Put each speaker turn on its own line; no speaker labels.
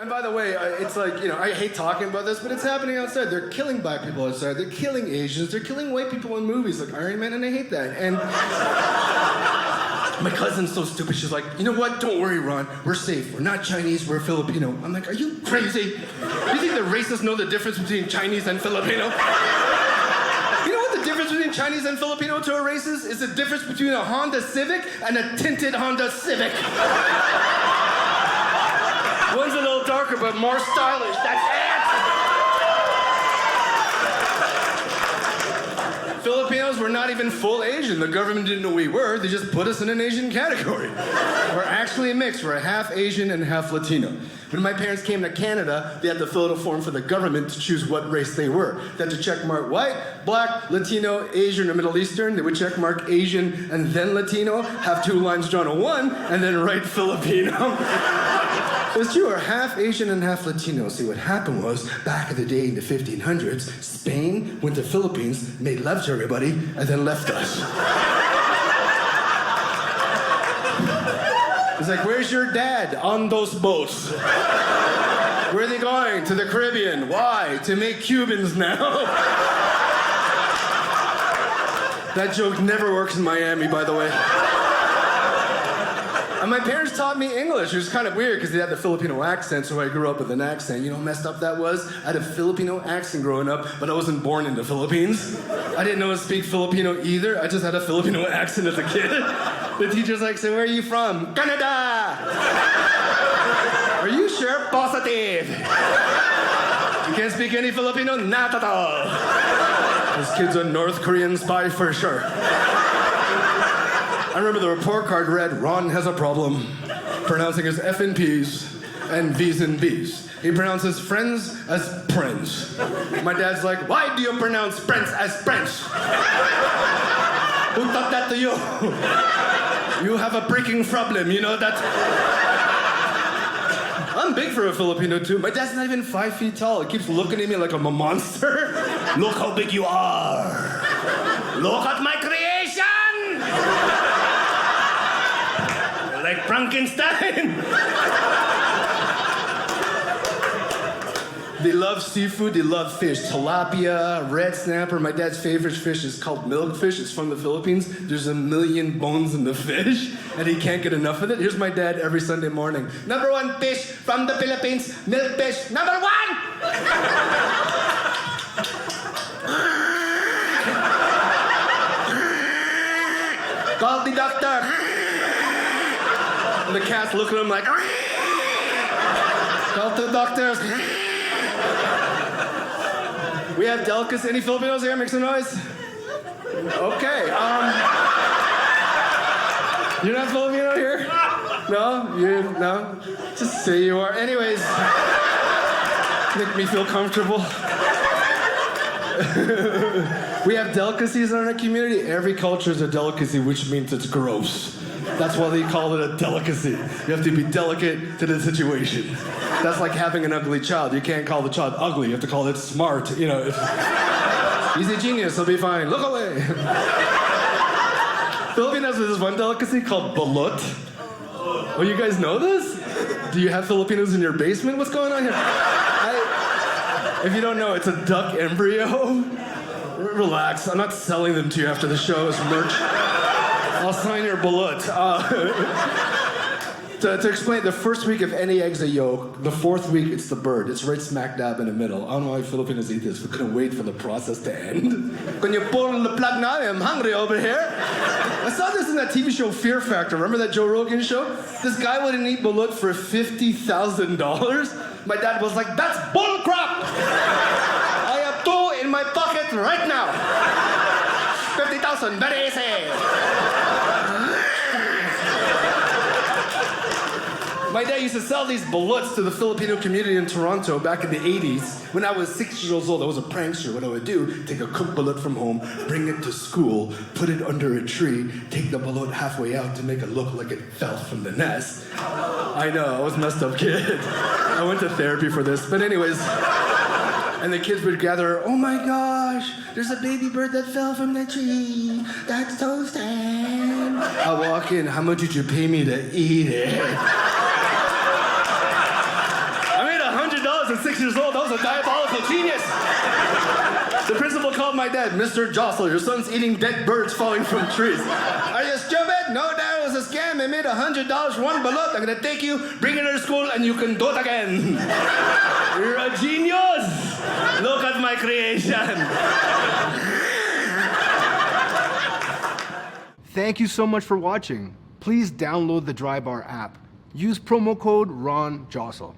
And by the way, it's like, I hate talking about this, but it's happening outside. They're killing black people outside. They're killing Asians. They're killing white people in movies like Iron Man, and I hate that. And my cousin's so stupid. She's like, you know what? Don't worry, Ron. We're safe. We're not Chinese. We're Filipino. I'm like, are you crazy? You think the racists know the difference between Chinese and Filipino? You know what the difference between Chinese and Filipino to a racist is? The difference between a Honda Civic and a tinted Honda Civic. One's a little darker, but more stylish. That's it! Filipinos were not even full Asian. The government didn't know we were. They just put us in an Asian category. We're actually a mix. We're half Asian and half Latino. When my parents came to Canada, they had to fill out a form for the government to choose what race they were. They had to check mark white, black, Latino, Asian, or Middle Eastern. They would check mark Asian and then Latino, have 2 lines drawn on one, and then write Filipino. It was true, we're half Asian and half Latino. See, what happened was, back in the day in the 1500s, Spain went to Philippines, made love to everybody, and then left us. It's like, where's your dad? On those boats. Where are they going? To the Caribbean. Why? To make Cubans now. That joke never works in Miami, by the way. And my parents taught me English. It was kind of weird because they had the Filipino accent, so I grew up with an accent. You know how messed up that was? I had a Filipino accent growing up, but I wasn't born in the Philippines. I didn't know how to speak Filipino either. I just had a Filipino accent as a kid. The teacher's like, so where are you from? Canada! Are you sure? Positive! You can't speak any Filipino? Not at all. This kid's a North Korean spy for sure. I remember the report card read, Ron has a problem pronouncing his F and P's and V's and B's. He pronounces friends as friends. My dad's like, why do you pronounce friends as friends? Who taught that to you? You have a breaking problem, you know that? I'm big for a Filipino too. My dad's not even 5 feet tall. He keeps looking at me like I'm a monster. Look how big you are. Look at my creation! Like Frankenstein. They love seafood, they love fish. Tilapia, red snapper. My dad's favorite fish is called milkfish. It's from the Philippines. There's 1 million bones in the fish, and he can't get enough of it. Here's my dad every Sunday morning. Number 1 fish from the Philippines, milkfish. Number 1! Call the doctor. And the cat's looking at him like, call the doctors. We have delicacies. Any Filipinos here? Make some noise. Okay. You're not Filipino here? No? No? Just say you are. Anyways, make me feel comfortable. We have delicacies in our community. Every culture is a delicacy, which means it's gross. That's why they call it a delicacy. You have to be delicate to the situation. That's like having an ugly child. You can't call the child ugly. You have to call it smart. You know, he's a genius. He'll be fine. Look away. Filipinos have this one delicacy called balut. Oh, you guys know this? Do you have Filipinos in your basement? What's going on here? If you don't know, it's a duck embryo. Relax. I'm not selling them to you after the show as merch. I'll sign your balut. To explain, the first week of any egg's a yolk. The 4th week, it's the bird. It's right smack dab in the middle. I don't know why Filipinos eat this. We couldn't wait for the process to end. Can you pull the plug now? I'm hungry over here. I saw this in that TV show Fear Factor. Remember that Joe Rogan show? This guy wouldn't eat balut for $50,000. My dad was like, that's bull crap! I have 2 in my pocket right now. 50,000, very easy. My dad used to sell these baluts to the Filipino community in Toronto back in the 80s. When I was 6 years old, I was a prankster. What I would do, take a cooked balut from home, bring it to school, put it under a tree, take the balut halfway out to make it look like it fell from the nest. I know, I was a messed up kid. I went to therapy for this. But anyways, and the kids would gather, oh my gosh, there's a baby bird that fell from the tree. That's so sad. I walk in, how much did you pay me to eat it? and 6 years old. That was a diabolical genius. The principal called my dad. Mr. Josol, your son's eating dead birds falling from trees. Are you stupid? No, Dad, it was a scam. I made $100 for one balut. I'm gonna take you, bring it to school, and you can do it again. You're a genius. Look at my creation.
Thank you so much for watching. Please download the Dry Bar app. Use promo code Ron Josol.